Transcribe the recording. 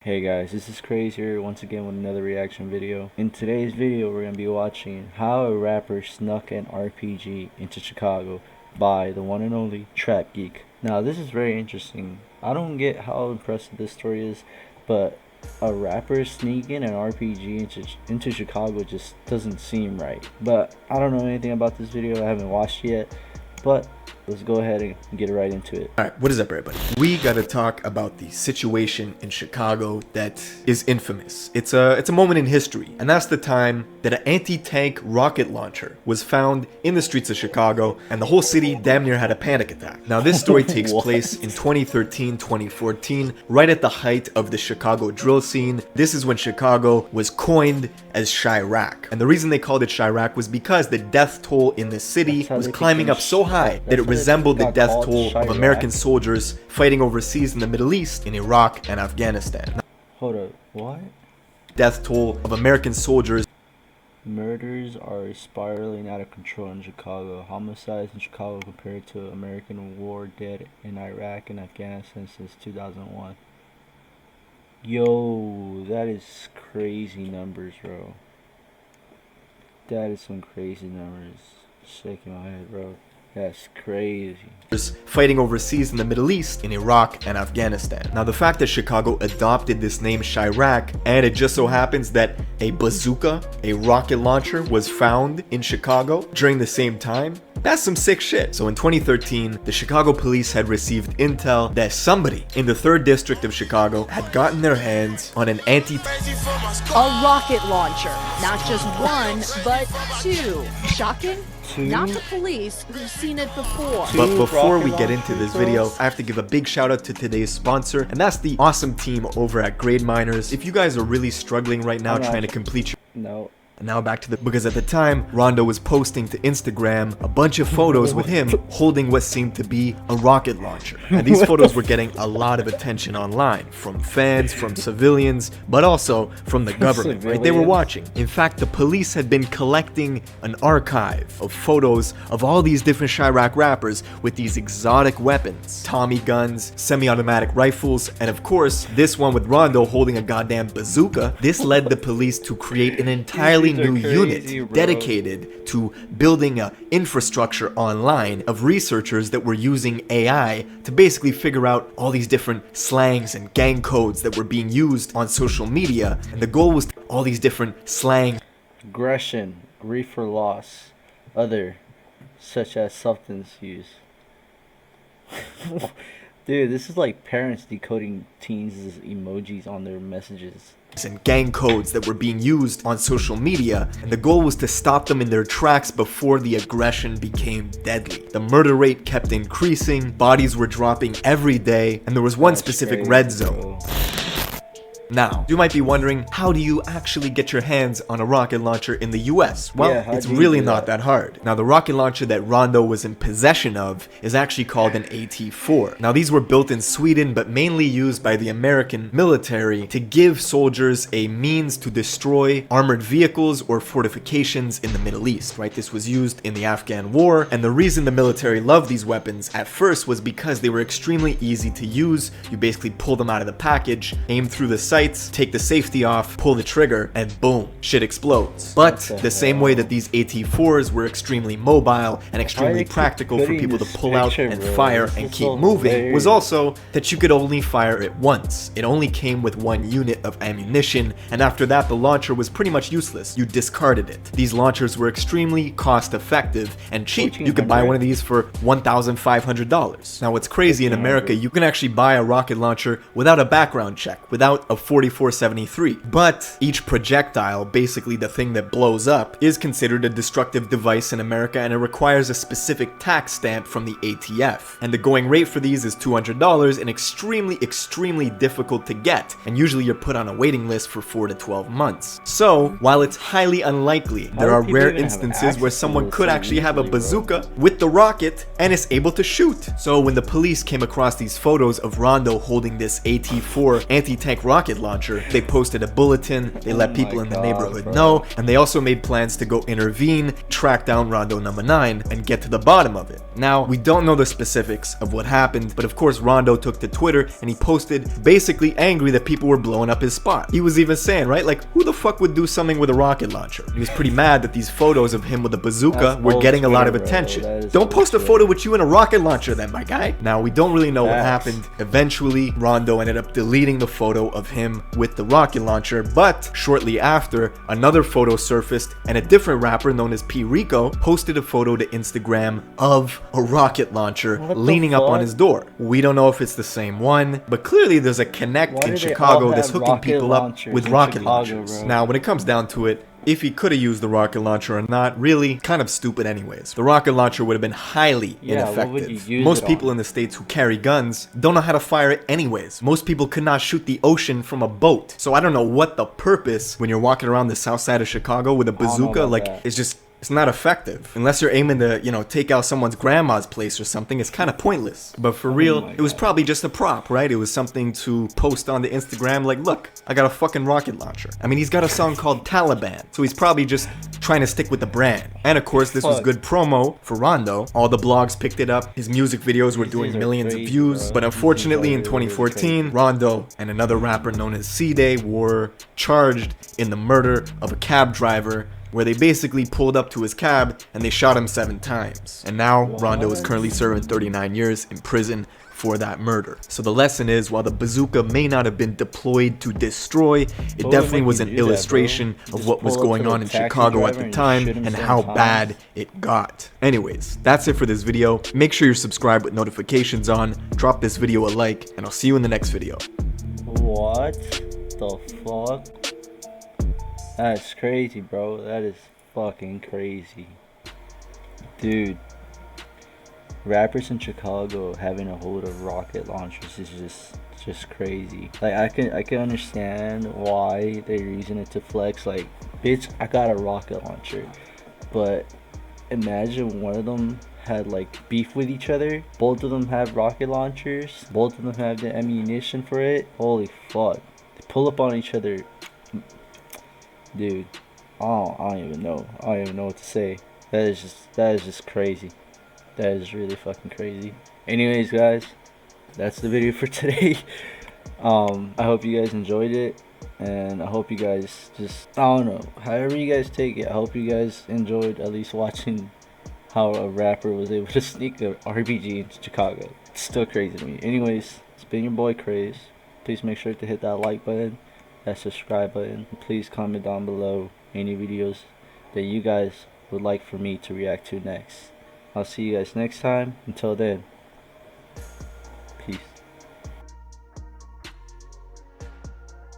Hey guys, this is Craze here once again with another reaction video. In today's video we're going to be watching how a rapper snuck an RPG into Chicago by the one and only Geek. Now this is very interesting. I don't get how impressive this story is, but a rapper sneaking an RPG into Chicago just doesn't seem right. But I don't know anything about this video, I haven't watched it yet, but let's go ahead and get right into it. Alright, what is up everybody? We gotta talk about the situation in Chicago that is infamous. It's a moment in history, and that's the time that an anti-tank rocket launcher was found in the streets of Chicago, and the whole city damn near had a panic attack. Now this story takes place in 2013-2014, right at the height of the Chicago drill scene. This is when Chicago was coined as Chirac. And the reason they called it Chirac was because the death toll in the city was climbing up so high that it resembled the death toll of American soldiers fighting overseas in the Middle East, in Iraq and Afghanistan. Hold up, what? Death toll of American soldiers. Murders are spiraling out of control in Chicago. Homicides in Chicago compared to American war dead in Iraq and Afghanistan since 2001. Yo, that is crazy numbers, bro. That is some crazy numbers. Shaking my head, bro. That's crazy. Fighting overseas in the Middle East, in Iraq and Afghanistan. Now the fact that Chicago adopted this name Chirac, and it just so happens that a bazooka, a rocket launcher, was found in Chicago during the same time, that's some sick shit. So in 2013, the Chicago police had received intel that somebody in the 3rd district of Chicago had gotten their hands on an A rocket launcher. Not just one, but two. Shocking? Not the police who've seen it before. But before we get into this video, I have to give a big shout out to today's sponsor, and that's the awesome team over at Grade Miners. If you guys are really struggling right now trying to complete your... No. And now back to because at the time, Rondo was posting to Instagram a bunch of photos with him holding what seemed to be a rocket launcher. And these photos were getting a lot of attention online, from fans, from civilians, but also from the government, right? They were watching. In fact, the police had been collecting an archive of photos of all these different Chirac rappers with these exotic weapons, Tommy guns, semi-automatic rifles, and of course, this one with Rondo holding a goddamn bazooka. This led the police to create an entirely new unit dedicated to building a infrastructure online of researchers that were using AI to basically figure out all these different slangs and gang codes that were being used on social media, and the goal was all these different slang. Aggression, grief or loss, other, such as substance use. Dude, this is like parents decoding teens' emojis on their messages. And gang codes that were being used on social media, and the goal was to stop them in their tracks before the aggression became deadly. The murder rate kept increasing, bodies were dropping every day, and there was one specific red zone. Now, you might be wondering, how do you actually get your hands on a rocket launcher in the US? Well, it's really not that hard. Now, the rocket launcher that Rondo was in possession of is actually called an AT-4. Now, these were built in Sweden, but mainly used by the American military to give soldiers a means to destroy armored vehicles or fortifications in the Middle East, right? This was used in the Afghan war, and the reason the military loved these weapons at first was because they were extremely easy to use. You basically pull them out of the package, aim through the sight, take the safety off, pull the trigger, and boom, shit explodes. But the same way that these AT-4s were extremely mobile and extremely practical for people to pull out and fire and keep moving was also that you could only fire it once. It only came with one unit of ammunition, and after that the launcher was pretty much useless. You discarded it. These launchers were extremely cost effective and cheap. You could buy one of these for $1,500. Now what's crazy in America, you can actually buy a rocket launcher without a background check, without a 4473. But each projectile, basically the thing that blows up, is considered a destructive device in America, and it requires a specific tax stamp from the ATF. And the going rate for these is $200 and extremely difficult to get. And usually you're put on a waiting list for 4 to 12 months. So, while it's highly unlikely, there are rare instances where someone could actually have a bazooka with the rocket and is able to shoot. So when the police came across these photos of Rondo holding this AT-4 anti-tank rocket rocket launcher. They posted a bulletin, they let people in the neighborhood know, and they also made plans to go intervene, track down Rondo number 9, and get to the bottom of it. Now, we don't know the specifics of what happened, but of course Rondo took to Twitter and he posted basically angry that people were blowing up his spot. He was even saying, right, like, who the fuck would do something with a rocket launcher? He was pretty mad that these photos of him with a bazooka were getting a lot of attention. Don't post a photo with you in a rocket launcher then, my guy. Now, we don't really know what happened. Eventually, Rondo ended up deleting the photo of him with the rocket launcher, but shortly after, another photo surfaced and a different rapper known as P. Rico posted a photo to Instagram of a rocket launcher leaning up on his door. We don't know if it's the same one, but clearly there's a connect in Chicago that's hooking people up with rocket launchers. Now, when it comes down to it, if he could have used the rocket launcher or not, really kind of stupid anyways. The rocket launcher would have been highly ineffective. Most people in the States who carry guns don't know how to fire it anyways. Most people could not shoot the ocean from a boat. So I don't know what the purpose when you're walking around the south side of Chicago with a bazooka, like, it's not effective. Unless you're aiming to, you know, take out someone's grandma's place or something, it's kind of pointless. But for real, it was probably just a prop, right? It was something to post on the Instagram like, look, I got a fucking rocket launcher. I mean, he's got a song called Taliban, so he's probably just trying to stick with the brand. And of course, this was good promo for Rondo. All the blogs picked it up. His music videos were doing millions of views. But unfortunately, in 2014, Rondo and another rapper known as C-Day were charged in the murder of a cab driver, where they basically pulled up to his cab and they shot him 7 times. And now Rondo is currently serving 39 years in prison for that murder. So the lesson is, while the bazooka may not have been deployed to destroy, it definitely was an illustration of what was going on in Chicago at the time and how bad it got. Anyways, that's it for this video. Make sure you're subscribed with notifications on, drop this video a like, and I'll see you in the next video. What the fuck? That's crazy, bro. That is fucking crazy. Dude, rappers in Chicago having a hold of rocket launchers is just crazy. Like, I can understand why they're using it to flex, like, bitch, I got a rocket launcher. But imagine one of them had like beef with each other. Both of them have rocket launchers. Both of them have the ammunition for it. Holy fuck. They pull up on each other. Dude, I don't even know. I don't even know what to say. That is just crazy. That is really fucking crazy. Anyways, guys, that's the video for today. I hope you guys enjoyed it, and I hope you guys just, I don't know, however you guys take it, I hope you guys enjoyed at least watching how a rapper was able to sneak a RPG into Chicago. It's still crazy to me. Anyways, it's been your boy Craze. Please make sure to hit that like button, that subscribe button, and please comment down below any videos that you guys would like for me to react to next. I'll see you guys next time. Until then.